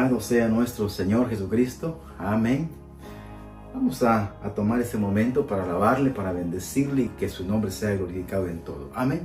Alabado sea nuestro Señor Jesucristo. Amén. Vamos a tomar este momento para alabarle, para bendecirle y que su nombre sea glorificado en todo. Amén.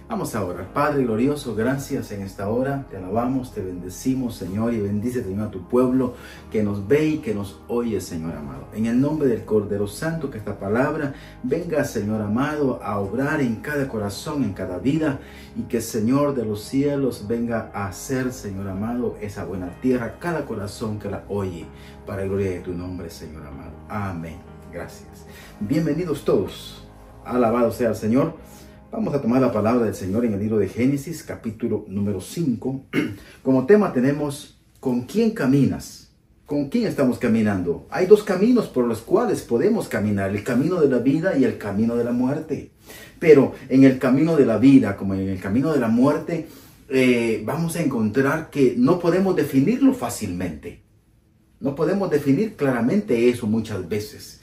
Vamos a orar. Padre glorioso, gracias en esta hora. Te alabamos, te bendecimos, Señor, y bendice, Señor, a tu pueblo que nos ve y que nos oye, Señor amado. En el nombre del Cordero Santo, que esta palabra venga, Señor amado, a obrar en cada corazón, en cada vida, y que, Señor de los cielos, venga a hacer, Señor amado, esa buena tierra, cada corazón que la oye, para gloria de tu nombre, Señor amado. Amén. Gracias. Bienvenidos todos. Alabado sea el Señor. Vamos a tomar la palabra del Señor en el libro de Génesis, capítulo número 5. Como tema tenemos, ¿con quién caminas? ¿Con quién estamos caminando? Hay dos caminos por los cuales podemos caminar, el camino de la vida y el camino de la muerte. Pero en el camino de la vida, como en el camino de la muerte, vamos a encontrar que no podemos definirlo fácilmente. No podemos definir claramente eso muchas veces.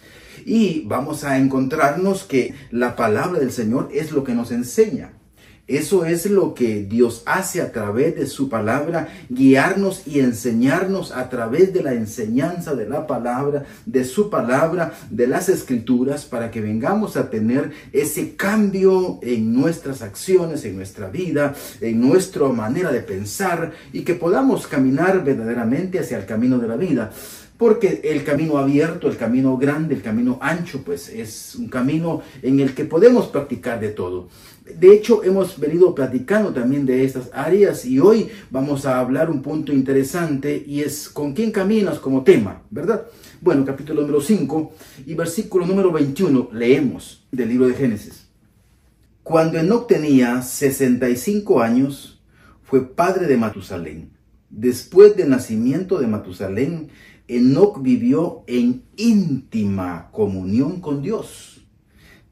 Y vamos a encontrarnos que la palabra del Señor es lo que nos enseña. Eso es lo que Dios hace a través de su palabra, guiarnos y enseñarnos a través de la enseñanza de la palabra, de su palabra, de las escrituras, para que vengamos a tener ese cambio en nuestras acciones, en nuestra vida, en nuestra manera de pensar, y que podamos caminar verdaderamente hacia el camino de la vida. Porque el camino abierto, el camino grande, el camino ancho, pues es un camino en el que podemos practicar de todo. De hecho, hemos venido platicando también de estas áreas y hoy vamos a hablar un punto interesante y es ¿con quién caminas? Como tema, ¿verdad? Bueno, capítulo número 5 y versículo número 21, leemos del libro de Génesis. Cuando Enoc tenía 65 años, fue padre de Matusalén. Después del nacimiento de Matusalén, Enoc vivió en íntima comunión con Dios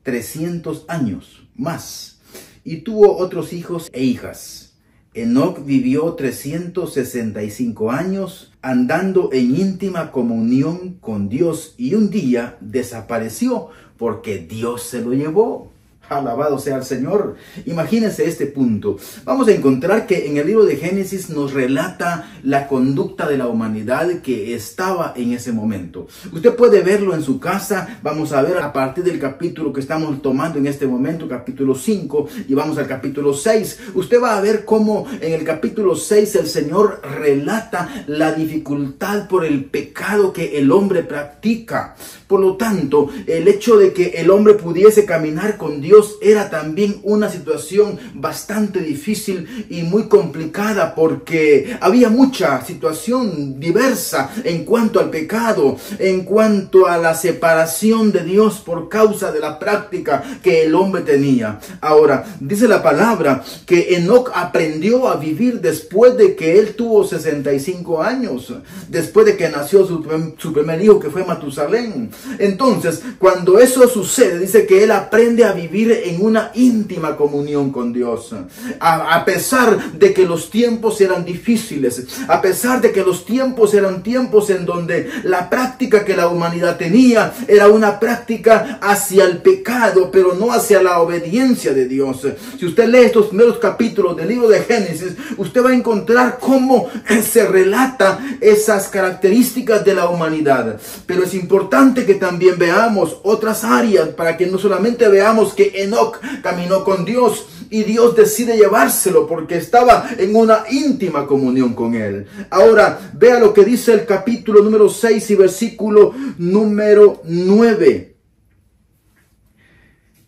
300 años más y tuvo otros hijos e hijas. Enoc vivió 365 años andando en íntima comunión con Dios y un día desapareció porque Dios se lo llevó. Alabado sea el Señor. Imagínense este punto. Vamos a encontrar que en el libro de Génesis nos relata la conducta de la humanidad que estaba en ese momento. Usted puede verlo en su casa. Vamos a ver a partir del capítulo que estamos tomando en este momento, capítulo 5, y vamos al capítulo 6. Usted va a ver cómo en el capítulo 6 el Señor relata la dificultad por el pecado que el hombre practica. Por lo tanto, el hecho de que el hombre pudiese caminar con Dios era también una situación bastante difícil y muy complicada porque había mucha situación diversa en cuanto al pecado, en cuanto a la separación de Dios por causa de la práctica que el hombre tenía. Ahora, dice la palabra que Enoc aprendió a vivir después de que él tuvo 65 años, después de que nació su primer hijo, que fue Matusalén. Entonces, cuando eso sucede, dice que él aprende a vivir en una íntima comunión con Dios. A pesar de que los tiempos eran difíciles, a pesar de que los tiempos eran tiempos en donde la práctica que la humanidad tenía era una práctica hacia el pecado, pero no hacia la obediencia de Dios. Si usted lee estos primeros capítulos del libro de Génesis, usted va a encontrar cómo se relata esas características de la humanidad. Pero es importante que también veamos otras áreas para que no solamente veamos que Enoc caminó con Dios y Dios decide llevárselo porque estaba en una íntima comunión con él. Ahora, vea lo que dice el capítulo número 6 y versículo número 9.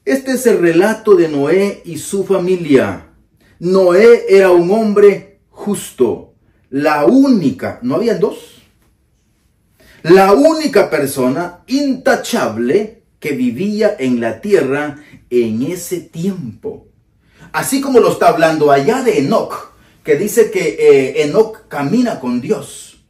Este es el relato de Noé y su familia. Noé era un hombre justo, la única, no habían dos, la única persona intachable que vivía en la tierra en ese tiempo. Así como lo está hablando allá de Enoc, que dice que Enoc camina con Dios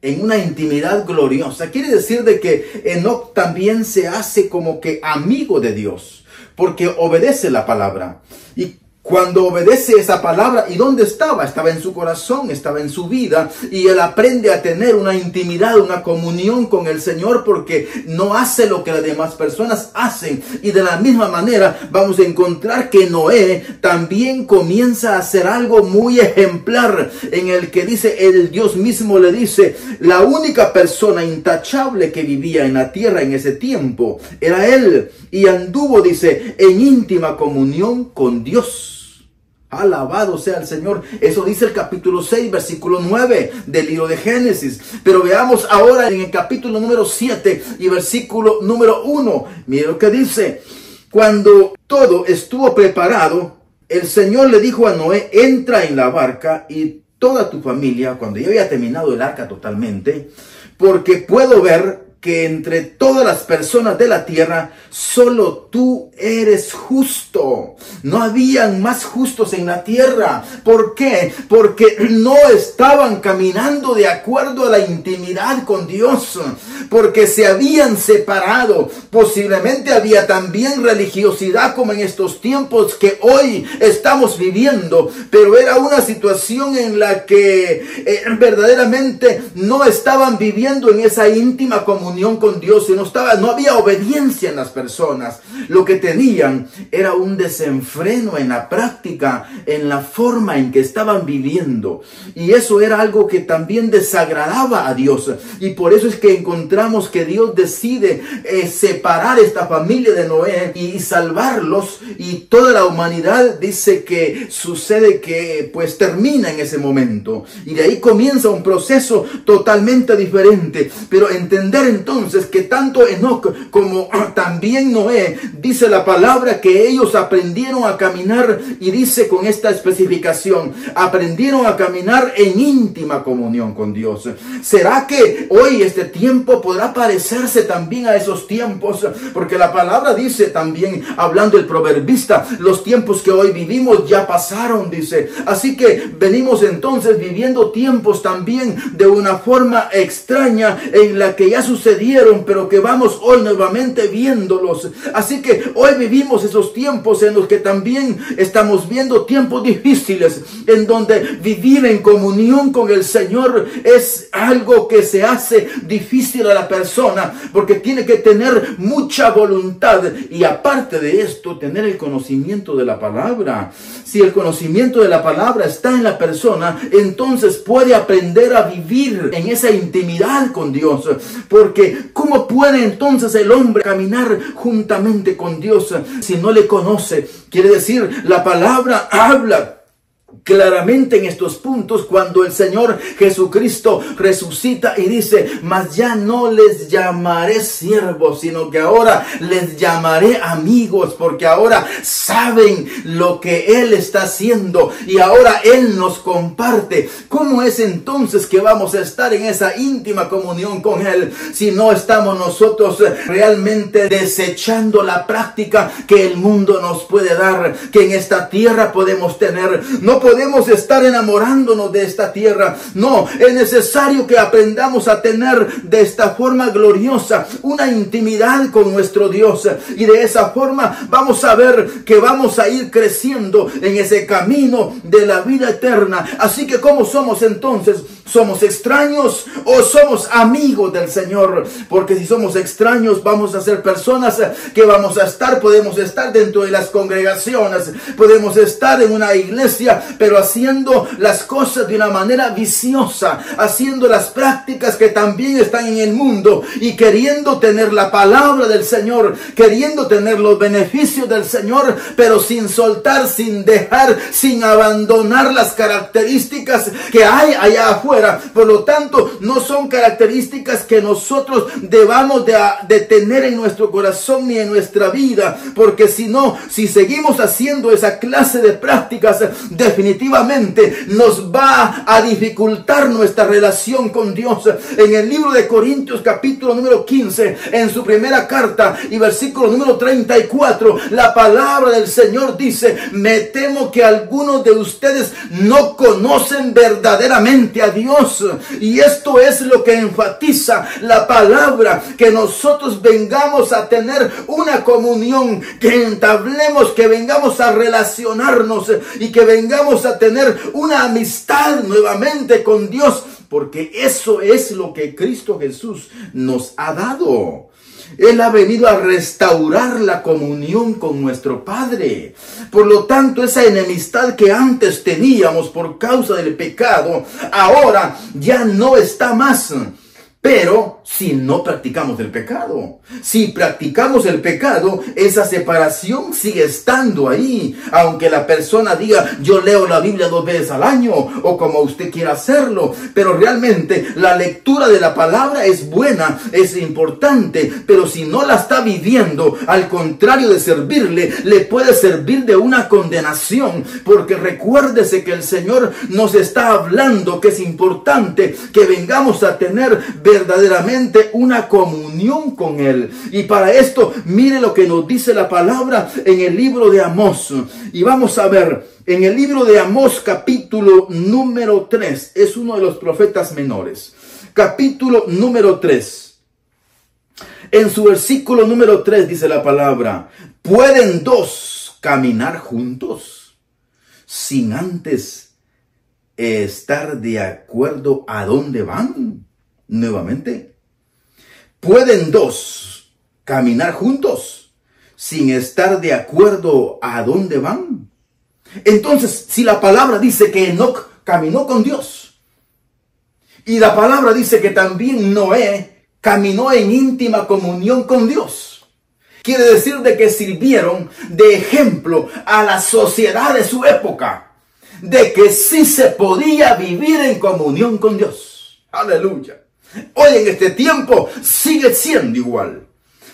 en una intimidad gloriosa. Quiere decir de que Enoc también se hace como que amigo de Dios, porque obedece la palabra. Y cuando obedece esa palabra. ¿Y dónde estaba? Estaba en su corazón, estaba en su vida. Y él aprende a tener una intimidad, una comunión con el Señor, porque no hace lo que las demás personas hacen. Y de la misma manera vamos a encontrar que Noé también comienza a hacer algo muy ejemplar, en el que dice, el Dios mismo le dice, la única persona intachable que vivía en la tierra en ese tiempo era él. Y anduvo, dice, en íntima comunión con Dios. Alabado sea el Señor. Eso dice el capítulo 6, versículo 9 del libro de Génesis. Pero veamos ahora en el capítulo número 7 y versículo número 1. Mire lo que dice. Cuando todo estuvo preparado, el Señor le dijo a Noé, entra en la barca y toda tu familia, cuando ya había terminado el arca totalmente, porque puedo ver que entre todas las personas de la tierra, solo tú eres justo. No habían más justos en la tierra. ¿Por qué? Porque no estaban caminando de acuerdo a la intimidad con Dios. Porque se habían separado. Posiblemente había también religiosidad como en estos tiempos que hoy estamos viviendo. Pero era una situación en la que verdaderamente no estaban viviendo en esa íntima comunión con Dios, y no había obediencia en las personas. Lo que tenían era un desenfreno en la práctica, en la forma en que estaban viviendo, y eso era algo que también desagradaba a Dios. Y por eso es que encontramos que Dios decide separar esta familia de Noé y salvarlos, y toda la humanidad dice que sucede que pues termina en ese momento, y de ahí comienza un proceso totalmente diferente. Pero entender entonces que tanto Enoc como también Noé, dice la palabra que ellos aprendieron a caminar, y dice con esta especificación, aprendieron a caminar en íntima comunión con Dios. ¿Será que hoy este tiempo podrá parecerse también a esos tiempos? Porque la palabra dice también, hablando el proverbista, los tiempos que hoy vivimos ya pasaron, dice. Así que venimos entonces viviendo tiempos también de una forma extraña, en la que ya sucedieron, pero que vamos hoy nuevamente viéndolos. Así que hoy vivimos esos tiempos en los que también estamos viendo tiempos difíciles, en donde vivir en comunión con el Señor es algo que se hace difícil a la persona, porque tiene que tener mucha voluntad, y aparte de esto, tener el conocimiento de la palabra. Si el conocimiento de la palabra está en la persona, entonces puede aprender a vivir en esa intimidad con Dios. Porque ¿cómo puede entonces el hombre caminar juntamente con Dios si no le conoce? Quiere decir, la palabra habla claramente en estos puntos cuando el Señor Jesucristo resucita y dice, mas ya no les llamaré siervos, sino que ahora les llamaré amigos, porque ahora saben lo que Él está haciendo y ahora Él nos comparte. ¿Cómo es entonces que vamos a estar en esa íntima comunión con Él si no estamos nosotros realmente desechando la práctica que el mundo nos puede dar, que en esta tierra podemos tener? No podemos estar enamorándonos de esta tierra. No, es necesario que aprendamos a tener de esta forma gloriosa una intimidad con nuestro Dios. Y de esa forma vamos a ver que vamos a ir creciendo en ese camino de la vida eterna. Así que ¿cómo somos entonces? ¿Somos extraños o somos amigos del Señor? Porque si somos extraños, vamos a ser personas que podemos estar dentro de las congregaciones, podemos estar en una iglesia, pero haciendo las cosas de una manera viciosa, haciendo las prácticas que también están en el mundo, y queriendo tener la palabra del Señor, queriendo tener los beneficios del Señor, pero sin soltar, sin dejar, sin abandonar las características que hay allá afuera. Por lo tanto, no son características que nosotros debamos de tener en nuestro corazón ni en nuestra vida, porque si no, si seguimos haciendo esa clase de prácticas, definitivamente nos va a dificultar nuestra relación con Dios. En el libro de Corintios capítulo número 15, en su primera carta y versículo número 34, la palabra del Señor dice: me temo que algunos de ustedes no conocen verdaderamente a Dios. Y esto es lo que enfatiza la palabra, que nosotros vengamos a tener una comunión, que entablemos, que vengamos a relacionarnos y que vengamos a tener una amistad nuevamente con Dios, porque eso es lo que Cristo Jesús nos ha dado. Él ha venido a restaurar la comunión con nuestro Padre. Por lo tanto, esa enemistad que antes teníamos por causa del pecado, ahora ya no está más. Pero si no practicamos el pecado, si practicamos el pecado, esa separación sigue estando ahí. Aunque la persona diga: yo leo la Biblia 2 veces al año, o como usted quiera hacerlo. Pero realmente la lectura de la palabra es buena, es importante. Pero si no la está viviendo, al contrario de servirle, le puede servir de una condenación. Porque recuérdese que el Señor nos está hablando que es importante que vengamos a tener verdaderamente una comunión con Él. Y para esto, mire lo que nos dice la palabra en el libro de Amós. Y vamos a ver, en el libro de Amós capítulo número 3, es uno de los profetas menores. Capítulo número 3. En su versículo número 3 dice la palabra: ¿pueden dos caminar juntos sin antes estar de acuerdo a dónde van? Nuevamente, ¿pueden dos caminar juntos sin estar de acuerdo a dónde van? Entonces, si la palabra dice que Enoc caminó con Dios, y la palabra dice que también Noé caminó en íntima comunión con Dios, quiere decir de que sirvieron de ejemplo a la sociedad de su época, de que sí se podía vivir en comunión con Dios. Aleluya. Hoy en este tiempo sigue siendo igual.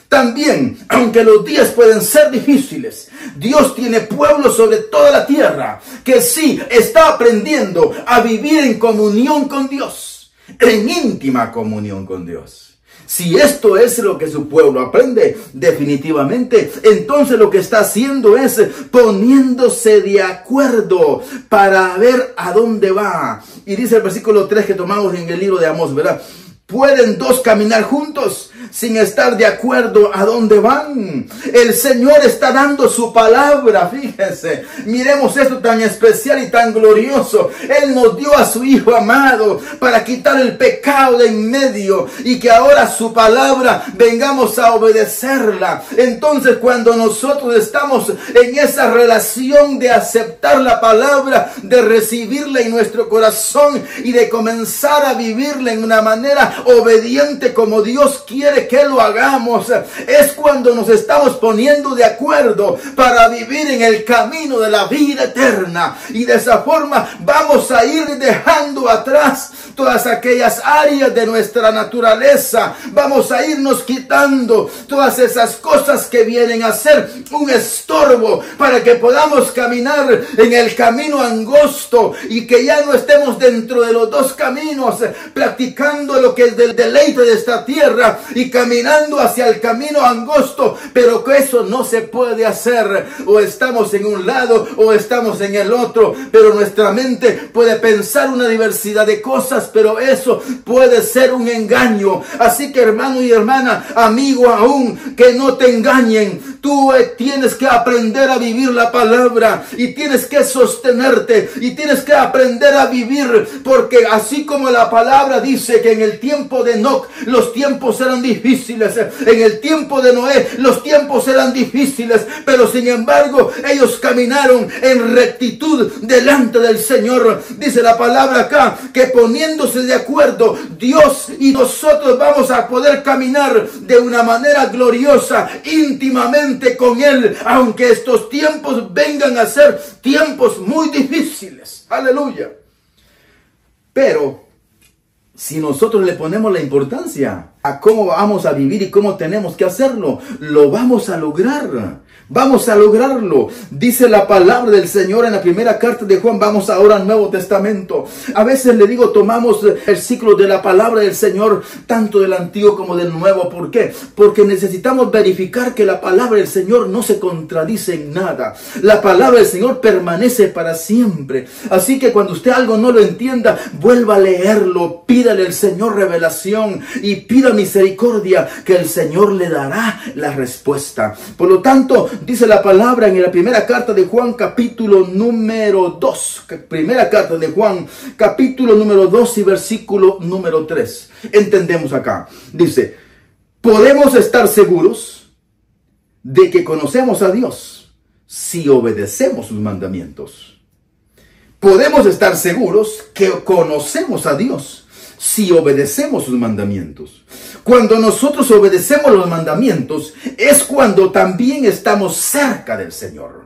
También, aunque los días pueden ser difíciles, Dios tiene pueblos sobre toda la tierra que sí está aprendiendo a vivir en comunión con Dios, en íntima comunión con Dios. Si esto es lo que su pueblo aprende, definitivamente, entonces lo que está haciendo es poniéndose de acuerdo para ver a dónde va. Y dice el versículo 3 que tomamos en el libro de Amós, ¿verdad? ¿Pueden dos caminar juntos sin estar de acuerdo a dónde van? El Señor está dando su palabra, fíjense. Miremos esto tan especial y tan glorioso. Él nos dio a su Hijo amado para quitar el pecado de en medio, y que ahora su palabra vengamos a obedecerla. Entonces, cuando nosotros estamos en esa relación de aceptar la palabra, de recibirla en nuestro corazón y de comenzar a vivirla en una manera obediente como Dios quiere que lo hagamos, es cuando nos estamos poniendo de acuerdo para vivir en el camino de la vida eterna. Y de esa forma vamos a ir dejando atrás todas aquellas áreas de nuestra naturaleza. Vamos a irnos quitando todas esas cosas que vienen a ser un estorbo para que podamos caminar en el camino angosto, y que ya no estemos dentro de los dos caminos, practicando lo que es del deleite de esta tierra y caminando hacia el camino angosto. Pero que eso no se puede hacer. O estamos en un lado o estamos en el otro, pero nuestra mente puede pensar una diversidad de cosas, pero eso puede ser un engaño. Así que, hermano y hermana, amigo aún, que no te engañen. Tú tienes que aprender a vivir la palabra, y tienes que sostenerte, y tienes que aprender a vivir, porque así como la palabra dice que en el tiempo de Enoc los tiempos eran difíciles, en el tiempo de Noé los tiempos eran difíciles, pero sin embargo ellos caminaron en rectitud delante del Señor. Dice la palabra acá que poniéndose de acuerdo, Dios y nosotros vamos a poder caminar de una manera gloriosa, íntimamente con Él, aunque estos tiempos vengan a ser tiempos muy difíciles. Aleluya. Pero si nosotros le ponemos la importancia a cómo vamos a vivir y cómo tenemos que hacerlo. Lo vamos a lograr. Vamos a lograrlo. Dice la palabra del Señor en la primera carta de Juan. Vamos ahora al Nuevo Testamento. A veces le digo, tomamos el ciclo de la palabra del Señor, tanto del Antiguo como del Nuevo. ¿Por qué? Porque necesitamos verificar que la palabra del Señor no se contradice en nada. La palabra del Señor permanece para siempre. Así que cuando usted algo no lo entienda, vuelva a leerlo. Pídale al Señor revelación y pida misericordia, que el Señor le dará la respuesta. Por lo tanto, dice la palabra en la primera carta de Juan, capítulo número 2. Primera carta de Juan, capítulo número 2 y versículo número 3. Entendemos acá. Dice, podemos estar seguros de que conocemos a Dios si obedecemos sus mandamientos. Podemos estar seguros que conocemos a Dios si obedecemos sus mandamientos. Cuando nosotros obedecemos los mandamientos, es cuando también estamos cerca del Señor.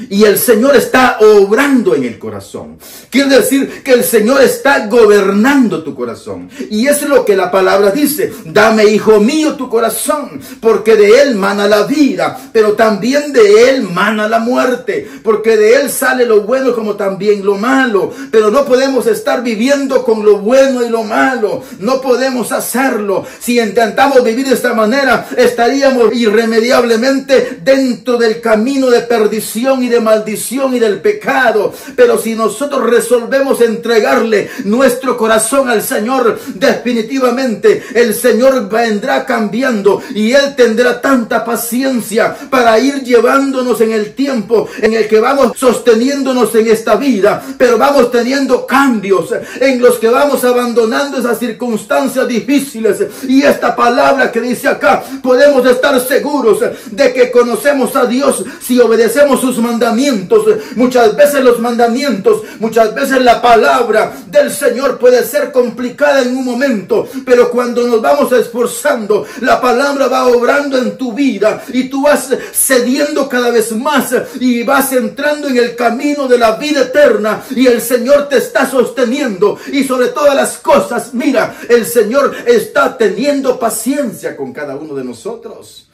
Y el Señor está obrando en el corazón. Quiere decir que el Señor está gobernando tu corazón. Y eso es lo que la palabra dice. Dame, hijo mío, tu corazón, porque de él mana la vida, pero también de él mana la muerte. Porque de él sale lo bueno como también lo malo. Pero no podemos estar viviendo con lo bueno y lo malo. No podemos hacerlo. Si intentamos vivir de esta manera, estaríamos irremediablemente dentro del camino de perdición y de maldición y del pecado. Pero si nosotros resolvemos entregarle nuestro corazón al Señor, definitivamente el Señor vendrá cambiando y Él tendrá tanta paciencia para ir llevándonos en el tiempo en el que vamos sosteniéndonos en esta vida, pero vamos teniendo cambios en los que vamos abandonando esas circunstancias difíciles. Y esta palabra que dice acá, podemos estar seguros de que conocemos a Dios si obedecemos sus mandamientos. Muchas veces los mandamientos, muchas veces la palabra del Señor puede ser complicada en un momento, pero cuando nos vamos esforzando, la palabra va obrando en tu vida y tú vas cediendo cada vez más y vas entrando en el camino de la vida eterna y el Señor te está sosteniendo. Y sobre todas las cosas, mira, el Señor está teniendo paciencia con cada uno de nosotros,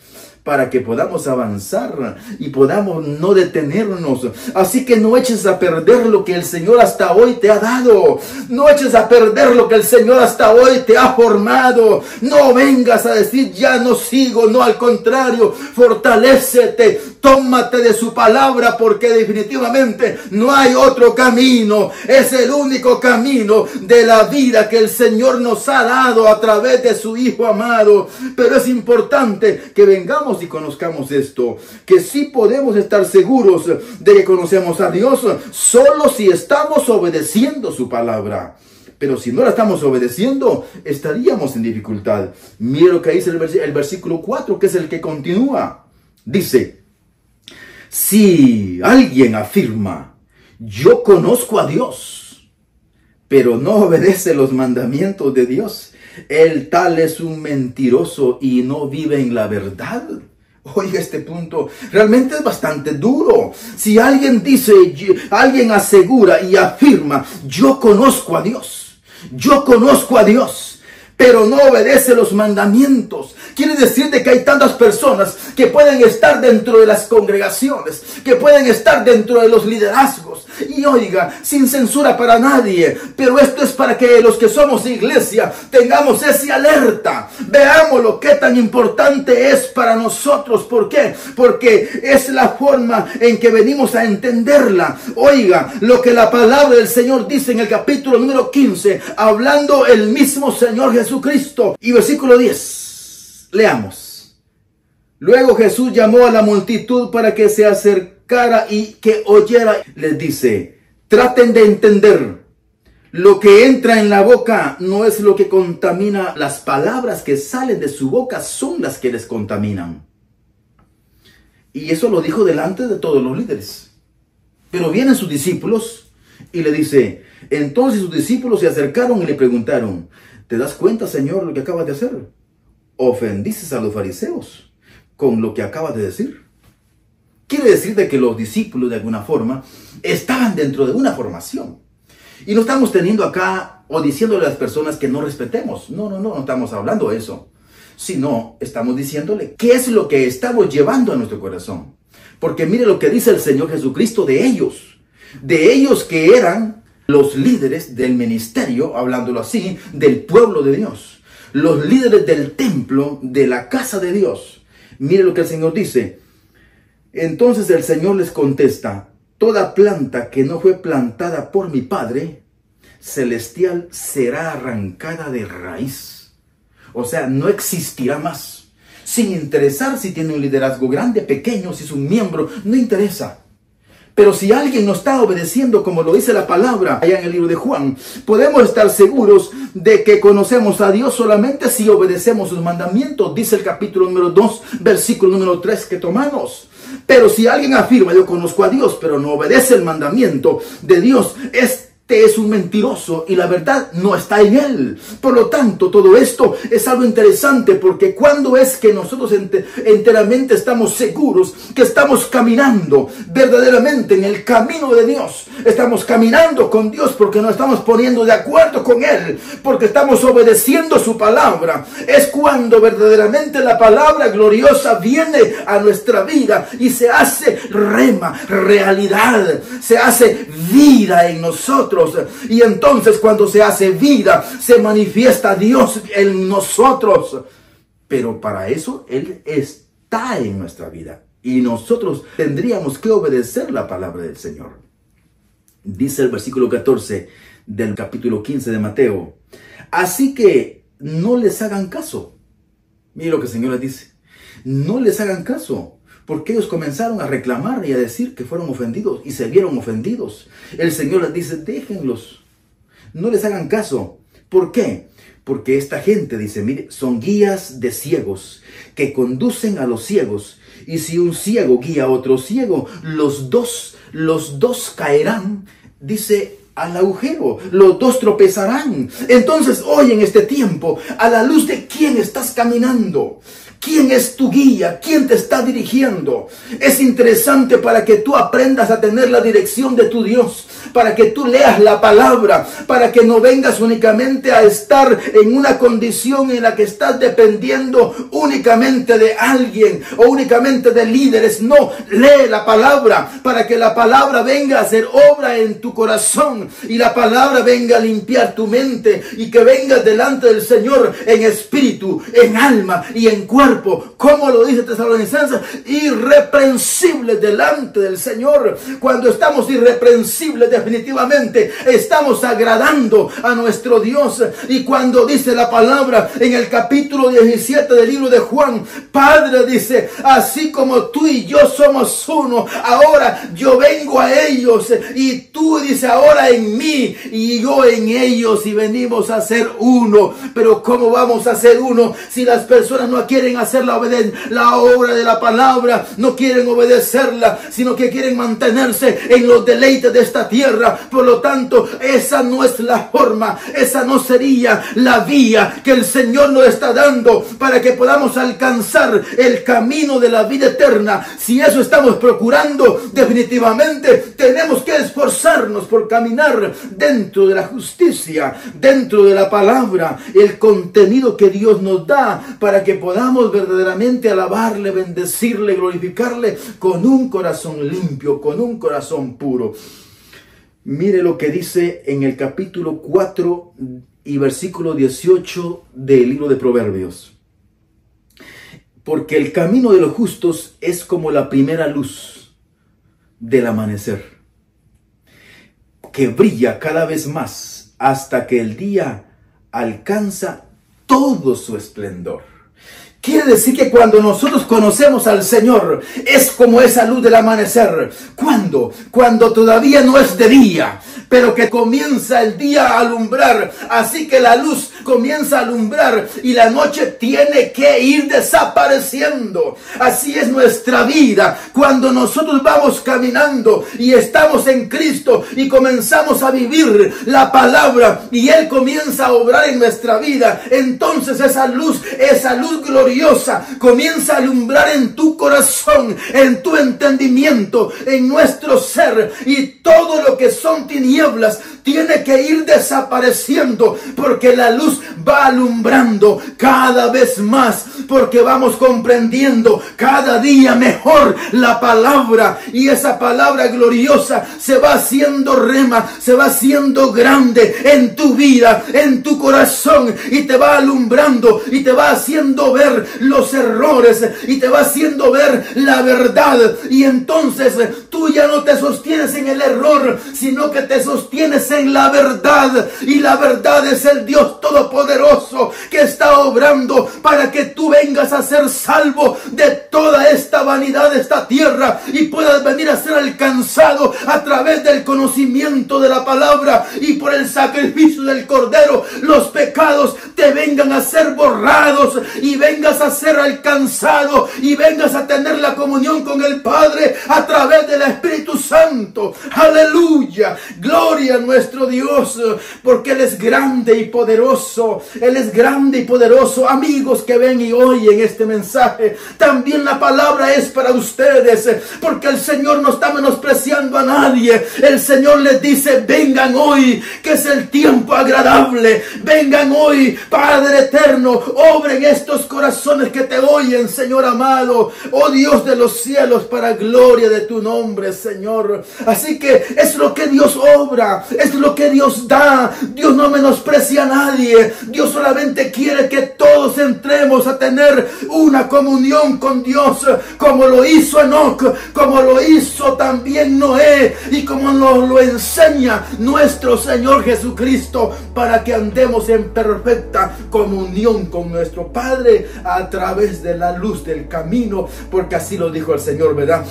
para que podamos avanzar y podamos no detenernos. Así que no eches a perder lo que el Señor hasta hoy te ha dado. No eches a perder lo que el Señor hasta hoy te ha formado. No vengas a decir, ya no sigo. No, al contrario, fortalécete. Tómate de su palabra, porque definitivamente no hay otro camino. Es el único camino de la vida que el Señor nos ha dado a través de su Hijo amado. Pero es importante que vengamos y conozcamos esto, que sí podemos estar seguros de que conocemos a Dios solo si estamos obedeciendo su palabra. Pero si no la estamos obedeciendo, estaríamos en dificultad. Mira lo que dice el versículo 4, que es el que continúa. Dice, si alguien afirma, yo conozco a Dios, pero no obedece los mandamientos de Dios, el tal es un mentiroso y no vive en la verdad. Oiga, este punto realmente es bastante duro. Si alguien dice, alguien asegura y afirma, yo conozco a Dios, pero no obedece los mandamientos, quiere decir de que hay tantas personas que pueden estar dentro de las congregaciones, que pueden estar dentro de los liderazgos, y oiga, sin censura para nadie, pero esto es para que los que somos iglesia tengamos esa alerta, veamos lo que tan importante es para nosotros. ¿Por qué? Porque es la forma en que venimos a entenderla. Oiga, lo que la palabra del Señor dice en el capítulo número 15, hablando el mismo Señor Jesucristo, y versículo 10, leamos. Luego Jesús llamó a la multitud para que se acercara y que oyera. Les dice, traten de entender, lo que entra en la boca no es lo que contamina. Las palabras que salen de su boca son las que les contaminan. Y eso lo dijo delante de todos los líderes. Pero vienen sus discípulos y le dice, entonces sus discípulos se acercaron y le preguntaron, ¿te das cuenta, Señor, lo que acabas de hacer? Ofendiste a los fariseos con lo que acabas de decir. Quiere decir de que los discípulos de alguna forma estaban dentro de una formación. Y no estamos teniendo acá o diciéndole a las personas que no respetemos. No estamos hablando de eso. sino estamos diciéndole qué es lo que estamos llevando a nuestro corazón. Porque mire lo que dice el Señor Jesucristo de ellos que eran los líderes del ministerio, hablándolo así, del pueblo de Dios, los líderes del templo, de la casa de Dios. Mire lo que el Señor dice. Entonces el Señor les contesta: toda planta que no fue plantada por mi Padre celestial será arrancada de raíz. O sea, no existirá más. Sin interesar si tiene un liderazgo grande, pequeño, si es un miembro, no interesa. Pero si alguien no está obedeciendo como lo dice la palabra allá en el libro de Juan, podemos estar seguros de que conocemos a Dios solamente si obedecemos sus mandamientos. Dice el capítulo número 2, versículo número 3 que tomamos. Pero si alguien afirma: yo conozco a Dios, pero no obedece el mandamiento de Dios, este es un mentiroso y la verdad no está en él. Por lo tanto, todo esto es algo interesante, porque cuando es que nosotros enteramente estamos seguros que estamos caminando verdaderamente en el camino de Dios, estamos caminando con Dios porque nos estamos poniendo de acuerdo con Él, porque estamos obedeciendo su palabra, es cuando verdaderamente la palabra gloriosa viene a nuestra vida y se hace rema, realidad, se hace vida en nosotros. Y entonces cuando se hace vida, se manifiesta Dios en nosotros. Pero para eso Él está en nuestra vida, y nosotros tendríamos que obedecer la palabra del Señor. Dice el versículo 14 del capítulo 15 de Mateo: así que no les hagan caso. Mire lo que el Señor les dice: no les hagan caso. Porque ellos comenzaron a reclamar y a decir que fueron ofendidos y se vieron ofendidos. El Señor les dice: déjenlos, no les hagan caso. ¿Por qué? Porque esta gente, dice, mire, son guías de ciegos que conducen a los ciegos. Y si un ciego guía a otro ciego, los dos caerán, dice, al agujero, los dos tropezarán. Entonces, hoy en este tiempo, ¿a la luz de quién estás caminando? ¿Quién es tu guía? ¿Quién te está dirigiendo? Es interesante para que tú aprendas a tener la dirección de tu Dios, para que tú leas la palabra, para que no vengas únicamente a estar en una condición en la que estás dependiendo únicamente de alguien o únicamente de líderes. No, lee la palabra para que la palabra venga a hacer obra en tu corazón y la palabra venga a limpiar tu mente y que vengas delante del Señor en espíritu, en alma y en cuerpo. Como lo dice Tesalonicenses, irreprensibles delante del Señor. Cuando estamos irreprensibles, definitivamente estamos agradando a nuestro Dios. Y cuando dice la palabra en el capítulo 17 del libro de Juan, Padre, dice, así como tú y yo somos uno, ahora yo vengo a ellos y tú, dice, ahora en mí y yo en ellos, y venimos a ser uno. Pero ¿cómo vamos a ser uno si las personas no quieren hacer la obra de la palabra, no quieren obedecerla, sino que quieren mantenerse en los deleites de esta tierra? Por lo tanto, esa no es la forma, esa no sería la vía que el Señor nos está dando para que podamos alcanzar el camino de la vida eterna. Si eso estamos procurando, definitivamente tenemos que esforzarnos por caminar dentro de la justicia, dentro de la palabra, el contenido que Dios nos da para que podamos verdaderamente alabarle, bendecirle, glorificarle con un corazón limpio, con un corazón puro. Mire lo que dice en el capítulo 4 y versículo 18 del libro de Proverbios. Porque el camino de los justos es como la primera luz del amanecer, que brilla cada vez más hasta que el día alcanza todo su esplendor. Quiere decir que cuando nosotros conocemos al Señor, es como esa luz del amanecer. ¿Cuándo? Cuando todavía no es de día, pero que comienza el día a alumbrar. Así que la luz comienza a alumbrar y la noche tiene que ir desapareciendo. Así es nuestra vida. Cuando nosotros vamos caminando y estamos en Cristo y comenzamos a vivir la palabra y Él comienza a obrar en nuestra vida, entonces esa luz gloriosa comienza a alumbrar en tu corazón, en tu entendimiento, en nuestro ser, y todo lo que son tinieblas tinieblas tiene que ir desapareciendo, porque la luz va alumbrando cada vez más, porque vamos comprendiendo cada día mejor la palabra, y esa palabra gloriosa se va haciendo rema, se va haciendo grande en tu vida, en tu corazón, y te va alumbrando y te va haciendo ver los errores y te va haciendo ver la verdad, y entonces tú ya no te sostienes en el error, sino que te sostienes en la verdad, y la verdad es el Dios Todopoderoso que está obrando para que tú vengas a ser salvo de toda esta vanidad de esta tierra y puedas venir a ser alcanzado a través del conocimiento de la palabra, y por el sacrificio del Cordero los pecados te vengan a ser borrados y vengas a ser alcanzado y vengas a tener la comunión con el Padre a través del Espíritu Santo. Aleluya, gloria a nuestro Dios, porque Él es grande y poderoso. Él es grande y poderoso. Amigos que ven y oyen este mensaje, también la palabra es para ustedes, porque el Señor no está menospreciando a nadie. El Señor les dice: vengan hoy, que es el tiempo agradable. Vengan hoy, Padre eterno, obren estos corazones que te oyen, Señor amado. Oh Dios de los cielos, para gloria de tu nombre, Señor. Así que es lo que Dios obra, es lo que Dios da. Dios no menosprecia a nadie. Dios solamente quiere que todos entremos a tener una comunión con Dios, como lo hizo Enoc, como lo hizo también Noé, y como nos lo enseña nuestro Señor Jesucristo, para que andemos en perfecta comunión con nuestro Padre a través de la luz del camino, porque así lo dijo el Señor, ¿verdad?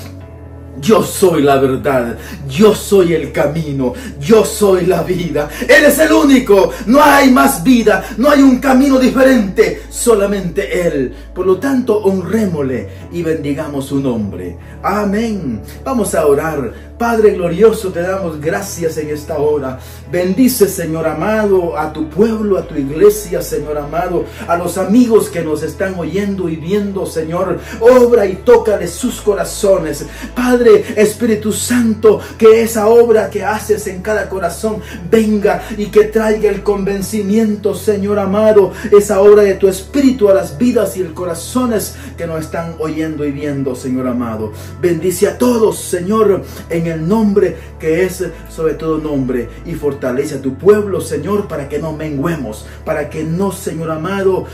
Yo soy la verdad, yo soy el camino, yo soy la vida. Él es el único, no hay más vida, no hay un camino diferente, solamente Él. Por lo tanto, honrémosle y bendigamos su nombre. Amén. Vamos a orar. Padre glorioso, te damos gracias en esta hora. Bendice, Señor amado, a tu pueblo, a tu iglesia, Señor amado, a los amigos que nos están oyendo y viendo, Señor. Obra y tócale sus corazones. Padre, Espíritu Santo, que esa obra que haces en cada corazón venga y que traiga el convencimiento, Señor amado, esa obra de tu Espíritu a las vidas y el corazones que nos están oyendo y viendo, Señor amado. Bendice a todos, Señor, en el nombre que es sobre todo nombre, y fortalece a tu pueblo, Señor, para que no menguemos, para que no, Señor amado,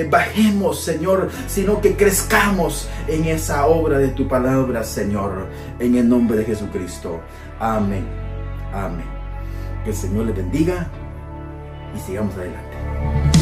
bajemos, Señor, sino que crezcamos en esa obra de tu palabra, Señor, en el nombre de Jesucristo. Amén. Amén. Que el Señor le bendiga y sigamos adelante.